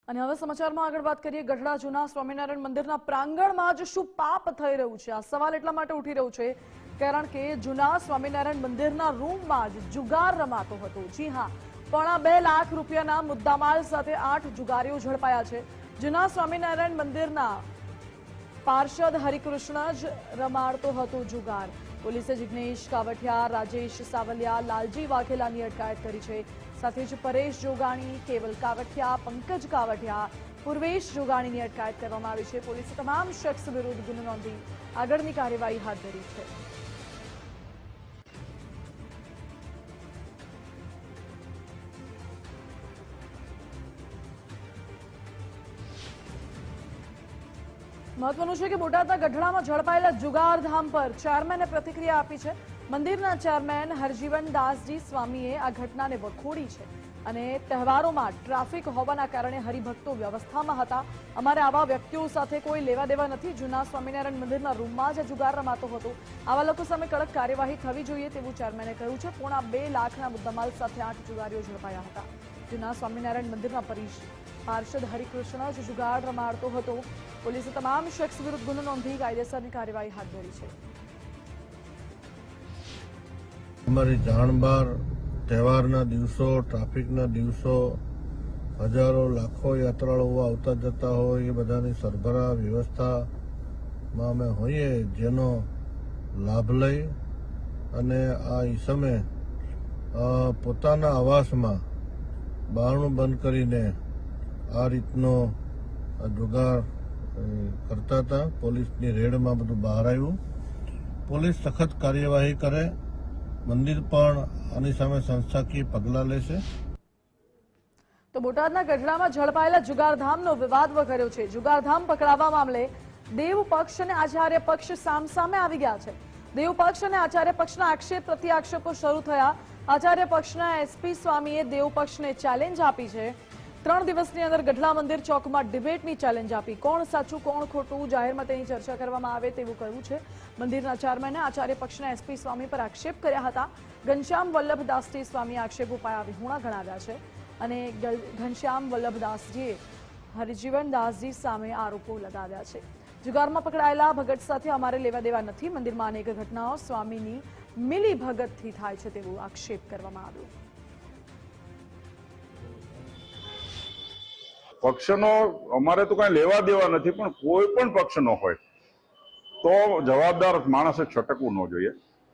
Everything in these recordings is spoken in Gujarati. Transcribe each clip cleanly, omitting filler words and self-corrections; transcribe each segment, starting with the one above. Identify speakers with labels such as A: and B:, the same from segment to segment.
A: અને હવે સમાચારમાં આગળ વાત કરીએ ગઢડા જૂના સ્વામિનારાયણ મંદિરના પ્રાંગણમાં જ શું પાપ થઈ રહ્યું છે આ સવાલ એટલા માટે ઉઠી રહ્યો છે કારણ કે જૂના સ્વામિનારાયણ મંદિરના રૂમમાં જ જુગાર રમાતો હતો। જી હા, 2.5 લાખ રૂપિયાના મુદ્દામાલ સાથે 8 જુગારીઓ ઝડપાયા છે। જૂના સ્વામિનારાયણ મંદિરના પાર્ષદ હરિકૃષ્ણ જ રમાડતો હતો જુગાર। પોલીસે જિગ્નેશ કાવઠિયા, રાજેશ સાવલિયા, લાલજી વાઘેલાની અટકાયત કરી છે। સાથે જ પરેશ જોગાણી, કેવલ કાવઠિયા, પંકજ કાવઠિયા, પૂર્વેશ જોગાણીની અટકાયત કરવામાં આવી છે। પોલીસે તમામ શખ્સ વિરુદ્ધ ગુનો નોંધી આગળની કાર્યવાહી હાથ ધરી છે। મહત્વનું છે કે બોટાદના ગઢડામાં ઝડપાયેલા જુગારધામ પર ચેરમેને પ્રતિક્રિયા આપી છે। મંદિરના ચેરમેન હરજીવન દાસજી સ્વામીએ આ ઘટનાને વખોડી છે અને તહેવારોમાં ટ્રાફિક હોવાના કારણે હરિભક્તો વ્યવસ્થામાં હતા। અમારે આવા વ્યક્તિઓ સાથે કોઈ લેવા દેવા નથી। જૂના સ્વામિનારાયણ મંદિરના રૂમમાં જ જુગાર રમાતો હતો। આવા લોકો સામે કડક કાર્યવાહી થવી જોઈએ તેવું ચેરમેને કહ્યું છે। 2.5 લાખના મુદ્દામાલ સાથે 8 જુગારીઓ ઝડપાયા હતા। જૂના સ્વામિનારાયણ મંદિરના પાર્ષદ હરિકૃષ્ણ જ જુગાર રમાડતો હતો। પોલીસે તમામ શખ્સ વિરુદ્ધ ગુનો નોંધી કાયદેસરની કાર્યવાહી હાથ ધરી છે।
B: અમારી જાણ બહાર તહેવારના દિવસો, ટ્રાફિકના દિવસો, હજારો લાખો યાત્રાળુઓ આવતા જતા હોય એ બધાની સરભરા વ્યવસ્થામાં અમે હોઈએ, જેનો લાભ લઈ અને આ ઈસમે પોતાના આવાસમાં બારણું બંધ કરીને આ રીતનો જુગાર કરતા હતા। પોલીસની રેડમાં બધું બહાર આવ્યું। પોલીસ સખત કાર્યવાહી કરે, મંદિર પણ આની સામે સંસ્થાકીય પગલાં લેશે।
A: તો બોટાદના ગઢડામાં ઝડપાયેલા જુગારધામનો વિવાદ વકર્યો છે। જુગારધામ પકડાવવા મામલે દેવ પક્ષ અને આચાર્ય પક્ષ સામસામે આવી ગયા છે। દેવ પક્ષ અને આચાર્ય પક્ષના આક્ષેપ પ્રત્યાક્ષેપો શરૂ થયા। આચાર્ય પક્ષના એસપી સ્વામીએ દેવ પક્ષને ચેલેન્જ આપી છે। 3 દિવસની અંદર ગઢડા મંદિર ચોકમાં ડિબેટની ચેલેન્જ આપી। કોણ સાચું કોણ ખોટું જાહેરમાં તેની ચર્ચા કરવામાં આવે તેવું કહ્યું છે। મંદિરના ચેરમેને આચાર્ય પક્ષના એસપી સ્વામી પર આક્ષેપ કર્યા હતા। ઘનશ્યામ વલ્લભદાસજી સ્વામીએ આક્ષેપો પાયા વિહોણા ગણાવ્યા છે અને ઘનશ્યામ વલ્લભદાસજીએ હરિજીવન દાસજી સામે આરોપો લગાવ્યા છે। જુગારમાં પકડાયેલા ભગત સાથે અમારે લેવા દેવા નથી। મંદિરમાં અનેક ઘટનાઓ સ્વામીની મિલી ભગતથી થાય છે તેવો આક્ષેપ કરવામાં આવ્યો।
C: પક્ષનો અમારે તો કઈ લેવા દેવા નથી, પણ કોઈ પણ પક્ષનો હોય તો જવાબદાર માણસે છટકવું ન જોઈએ।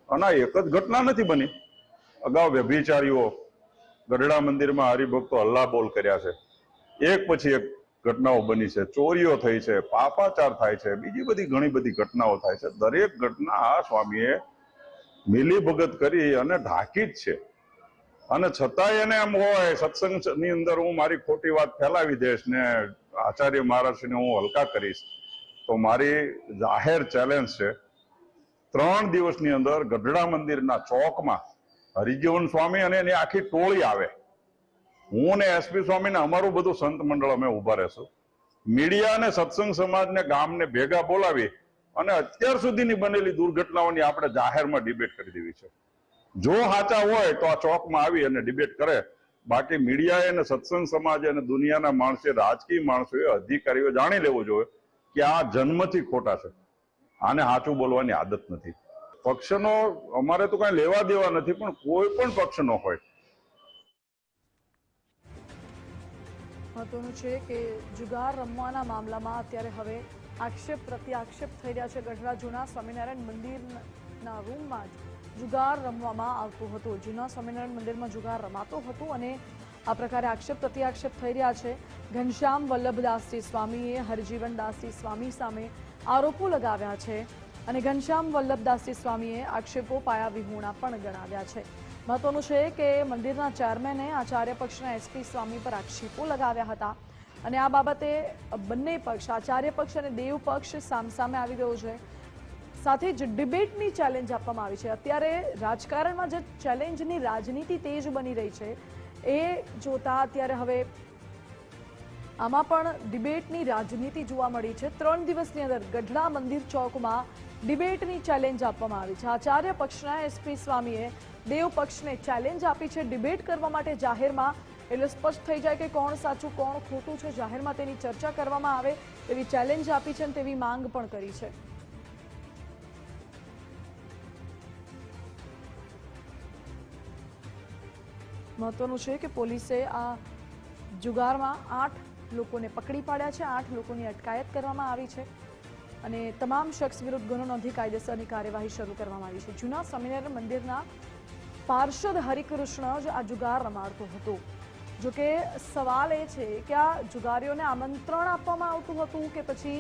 C: અને એક જ ઘટના નથી બની, અગાઉ વ્યભિચારીઓ ગઢડા મંદિરમાં હરિભક્તો હલ્લા બોલ કર્યા છે, એક પછી એક ઘટનાઓ બની છે, ચોરીઓ થઈ છે, પાપાચાર થાય છે, બીજી બધી ઘણી બધી ઘટનાઓ થાય છે। દરેક ઘટના આ સ્વામીએ મિલીભગત કરી અને ઢાંકી જ છે। અને છતાંય એને એમ હોય સત્સંગની અંદર હું મારી ખોટી વાત ફેલાવી દઈશ ને આચાર્ય મહારાજને હું હલકા કરીશ, તો મારી જાહેર ચેલેન્જ છે, 3 દિવસની અંદર ગઢડા મંદિરના ચોકમાં હરિજીવન સ્વામી અને એની આખી ટોળી આવે, હું ને એસપી સ્વામી ને અમારું બધું સંત મંડળ અમે ઉભા રહેશું, મીડિયા ને સત્સંગ સમાજને ગામને ભેગા બોલાવી અને અત્યાર સુધીની બનેલી દુર્ઘટનાઓની આપણે જાહેરમાં ડિબેટ કરી દેવી છે। જો સાચા હોય તો આ ચોકમાં આવી અને ડિબેટ કરે, બાકી મીડિયાએ અને સત્સંગ સમાજે અને દુનિયાના માણસે, રાજકીય માણસોએ, અધિકારીઓ જાણી લેવું જોઈએ કે આ જન્મથી ખોટા છે, આને સાચું બોલવાની આદત નથી। પક્ષનો અમારે તો કઈ લેવા દેવા નથી, પણ કોઈ પણ પક્ષનો હોય।
A: મહત્વનું છે કે જુગાર રમવાના મામલામાં અત્યારે હવે આક્ષેપ પ્રત્યાક્ષેપ થઈ રહ્યા છે। ગઢડા જૂના સ્વામિનારાયણ મંદિરના રૂમમાં જ જુગાર રમવામાં આવતો હતો। જૂના સ્વામિનારાયણ મંદિરમાં જુગાર રમાતો હતો અને આ પ્રકારે આક્ષેપ પ્રત્યાક્ષેપ થઈ રહ્યા છે। ઘનશ્યામ વલ્લભદાસજી સ્વામીએ હરજીવન દાસજી સ્વામી સામે આરોપો લગાવ્યા છે અને ઘનશ્યામ વલ્લભદાસજી સ્વામીએ આક્ષેપો પાયા વિહોણા પણ ગણાવ્યા છે। મહત્વનું છે કે મંદિરના ચેરમેને આચાર્ય પક્ષના એસપી સ્વામી પર આક્ષેપો લગાવ્યા હતા અને આ બાબતે બંને પક્ષ, આચાર્ય પક્ષ અને દેવ પક્ષ સામસામે આવી ગયો છે। સાથે જ ડિબેટની ચેલેન્જ આપવામાં આવી છે। અત્યારે રાજકારણમાં જે ચેલેન્જની રાજનીતિ તેજ બની રહી છે એ જોતા અત્યારે હવે આમાં પણ ડિબેટની રાજનીતિ જોવા મળી છે। 3 દિવસની અંદર ગઢડા મંદિર ચોકમાં ડિબેટની ચેલેન્જ આપવામાં આવી છે। આચાર્ય પક્ષના એસપી સ્વામીએ દેવ પક્ષને ચેલેન્જ આપી છે। ડિબેટ કરવા માટે જાહેરમાં એટલે સ્પષ્ટ થઈ જાય કે કોણ સાચું કોણ ખોટું છે, જાહેરમાં તેની ચર્ચા કરવામાં આવે તેવી ચેલેન્જ આપી છે અને તેવી માંગ પણ કરી છે. મહત્વનું છે કે પોલીસે આ જુગારમાં 8 લોકોને પકડી પાડ્યા છે, 8 લોકોની અટકાયત કરવામાં આવી છે અને તમામ શખ્સ વિરુદ્ધ ગુનો નોંધી કાયદેસરની કાર્યવાહી શરૂ કરવામાં આવી છે. જૂના સ્વામિનારાયણ મંદિરના પાર્ષદ હરિકૃષ્ણ જ આ જુગાર રમાડતો હતો. જોકે સવાલ એ છે કે આ જુગારીઓને આમંત્રણ આપવામાં આવતું હતું કે પછી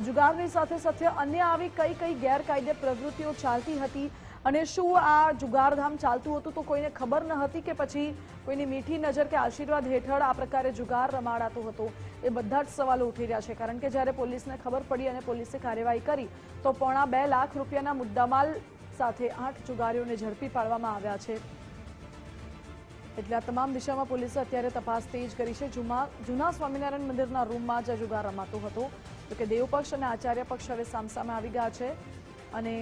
A: જુગારની સાથે સાથે અન્ય આવી કઈ કઈ ગેરકાયદે પ્રવૃત્તિઓ ચાલતી હતી અને શું આ જુગારધામ ચાલતું હતું તો કોઈને ખબર ન હતી કે પછી કોઈની મીઠી નજર કે આશીર્વાદ હેઠળ આ પ્રકારે જુગાર રમાડાતો હતો? એ બધા જ સવાલો ઉઠી રહ્યા છે. કારણ કે જ્યારે પોલીસને ખબર પડી અને પોલીસે કાર્યવાહી કરી તો 2.5 લાખ રૂપિયાના મુદ્દામાલ સાથે 8 જુગારીઓને ઝડપી પાડવામાં આવ્યા છે. એટલે આ તમામ દિશામાં પોલીસે અત્યારે તપાસ તેજ કરી છે. જૂના સ્વામિનારાયણ મંદિરના રૂમમાં જ જુગાર રમાતો હતો. તો કે દેવ પક્ષ અને આચાર્ય પક્ષ હવે સામસામે આવી ગયા છે અને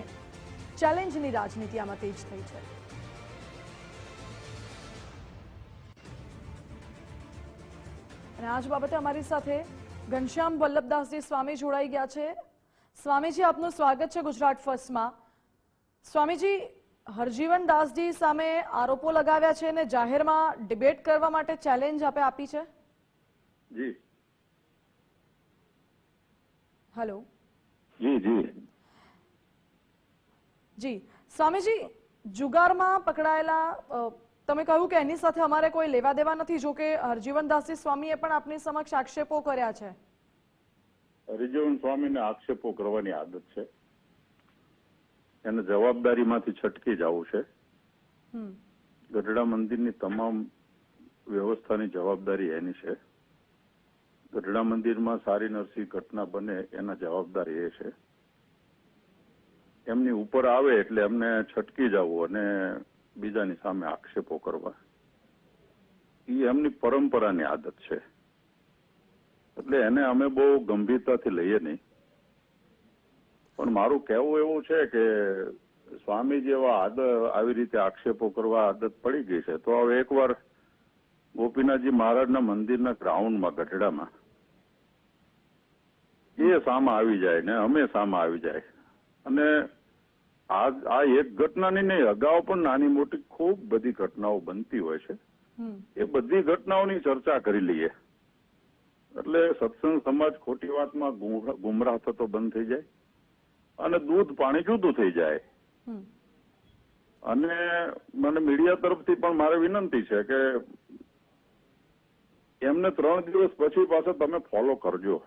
A: ચેલેન્જની રાજનીતિ આમાં તેજ થઈ છે. અને આ જ બાબતે અમારી સાથે ઘનશ્યામ વલ્લભદાસજી સ્વામી જોડાઈ ગયા છે. સ્વામીજી, આપનું સ્વાગત છે ગુજરાત ફર્સ્ટમાં. સ્વામીજી, હરજીવન દાસજી સામે આરોપો લગાવ્યા છે અને જાહેરમાં ડિબેટ કરવા માટે ચેલેન્જ આપી છે.
D: જી
A: હેલો.
D: જી જી
A: જી સ્વામીજી, જુગારમાં પકડાયેલા તમે કહ્યું કે એની સાથે અમારે કોઈ લેવા દેવા નથી. જો કે હરજીવન દાસજી સ્વામીએ પણ આપની સમક્ષ આક્ષેપો કર્યા છે.
D: હરિજીવન સ્વામીને આક્ષેપો કરવાની આદત છે, એને જવાબદારીમાંથી છટકી જવું છે. ગઢડા મંદિરની તમામ વ્યવસ્થાની જવાબદારી એની છે. ગઢડા મંદિરમાં સારી નરસી ઘટના બને એના જવાબદારી એ છે. એમની ઉપર આવે એટલે એમને છટકી જવું અને બીજાની સામે આક્ષેપો કરવા એ એમની પરંપરાની આદત છે. એટલે એને અમે બહુ ગંભીરતાથી લઈએ નહીં. પણ મારું કહેવું એવું છે કે સ્વામી જેવા આવી રીતે આક્ષેપો કરવા આદત પડી ગઈ છે તો હવે એકવાર ગોપીનાથજી મહારાજના મંદિરના ગ્રાઉન્ડમાં ગઢડામાં એ સામા આવી જાય ને અમે સામા આવી જાય અને આ એક ઘટનાની નહીં, અગાઉ પણ નાની મોટી ખૂબ બધી ઘટનાઓ બનતી હોય છે. એ બધી ઘટનાઓની ચર્ચા કરી લઈએ એટલે સત્સંગ સમાજ ખોટી વાતમાં ગુમરાહ થતો બંધ થઈ જાય અને દૂધ પાણી જુદું થઈ જાય. અને મને મીડિયા તરફથી પણ મારે વિનંતી છે કે એમને 3 દિવસ પછી પાછો તમે ફોલો કરજો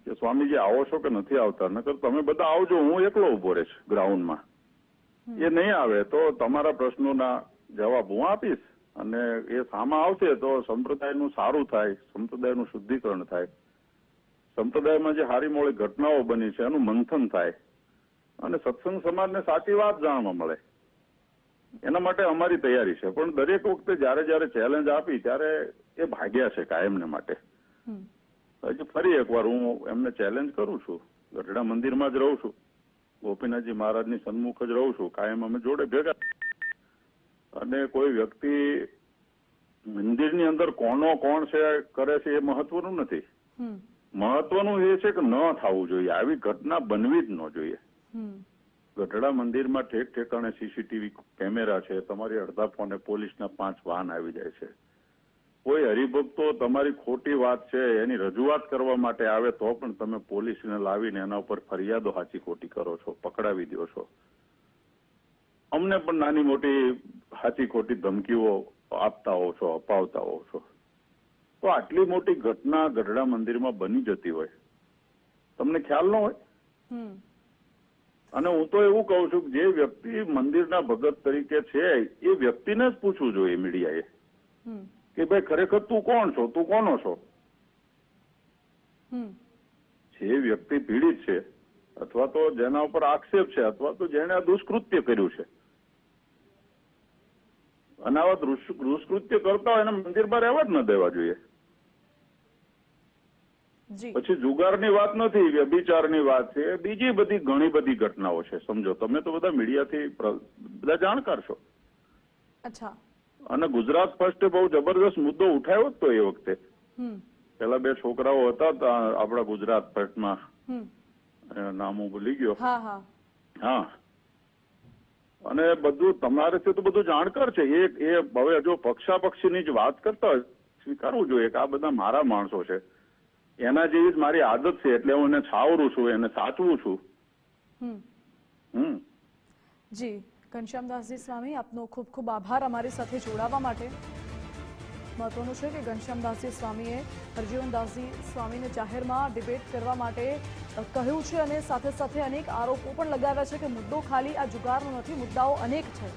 D: કે સ્વામીજી આવો છો કે નથી આવતા, નકર તમે બધા આવજો, હું એકલો ઉભો રહીશ ગ્રાઉન્ડમાં. એ નહીં આવે તો તમારા પ્રશ્નોના જવાબ હું આપીશ અને એ સામા આવશે તો સંપ્રદાયનું સારું થાય, સંપ્રદાયનું શુદ્ધિકરણ થાય, સંપ્રદાયમાં જે હારી મોળી ઘટનાઓ બની છે એનું મંથન થાય અને સત્સંગ સમાજને સાચી વાત જાણવા મળે. એના માટે અમારી તૈયારી છે. પણ દરેક વખતે જયારે જયારે ચેલેન્જ આપી ત્યારે એ ભાગ્યા છે કાયમને માટે. હજી ફરી એકવાર હું એમને ચેલેન્જ કરું છું. ગઢડા મંદિરમાં જ રહું છું, ગોપીનાથજી મહારાજની સન્મુખ જ રહું છું, કાયમ અમે જોડે ભેગા. અને કોઈ વ્યક્તિ મંદિરની અંદર કોણ છે કરે છે એ મહત્વનું નથી. મહત્વનું એ છે કે ન થવું જોઈએ, આવી ઘટના બનવી જ ન જોઈએ. ગઢડા મંદિરમાં ઠેક ઠેકાણે સીસીટીવી કેમેરા છે, તમારી અડધા ફોને પોલીસના 5 વાહન આવી જાય છે. કોઈ હરિભક્તો તમારી ખોટી વાત છે એની રજૂઆત કરવા માટે આવે તો પણ તમે પોલીસને લાવીને એના ઉપર ફરિયાદો સાચી ખોટી કરો છો, પકડાવી દો છો. અમને પણ નાની મોટી સાચી ખોટી ધમકીઓ આપતા હો છો, અપાવતા હો છો. તો આટલી મોટી ઘટના ગઢડા મંદિરમાં બની જતી હોય, તમને ખ્યાલ ન હોય. અને હું તો એવું કહું છું કે જે વ્યક્તિ મંદિરના ભગત તરીકે છે એ વ્યક્તિને જ પૂછવું જોઈએ મીડિયાએ કે ભાઈ ખરેખર તું કોણ છો, તું કોનો છો. જે વ્યક્તિ પીડિત છે અથવા તો જેના ઉપર આક્ષેપ છે અથવા તો જેને આ દુષ્કૃત્ય કર્યું છે અને આવા દુષ્કૃત્ય કરતા હોય એને મંદિરમાં રહેવા જ ન દેવા જોઈએ. પછી જુગારની વાત નથી, વ્યભિચારની વાત છે, બીજી બધી ઘણી બધી ઘટનાઓ છે. સમજો, તમે તો બધા મીડિયાથી બધા જાણકાર છો.
A: અચ્છા,
D: અને ગુજરાત ફર્સ્ટે બહુ જબરદસ્ત મુદ્દો ઉઠાવ્યો જ તો એ વખતે. પેલા 2 છોકરાઓ હતા આપણા ગુજરાત ફર્સ્ટમાં, નામ હું ભૂલી ગયો. હા, અને બધું તમારે તો બધું જાણકાર છે. એ હવે જો પક્ષાપક્ષીની જ વાત કરતા હોય સ્વીકારવું જોઈએ કે આ બધા મારા માણસો છે, એના જેવી જ મારી આદત છે, એટલે હું એને છાવરું છું, એને સાચવું છું.
A: જી ઘનશ્યામદાસજી સ્વામી, આપનો ખૂબ ખૂબ આભાર અમારી સાથે જોડાવા માટે. મહત્વનું છે કે ઘનશ્યામદાસજી સ્વામીએ હરજીવનદાસજી સ્વામીને જાહેરમાં ડિબેટ કરવા માટે કહ્યું છે અને સાથે સાથે અનેક આરોપો પણ લગાવ્યા છે કે મુદ્દો ખાલી આ જુગારનો નથી, મુદ્દાઓ અનેક છે.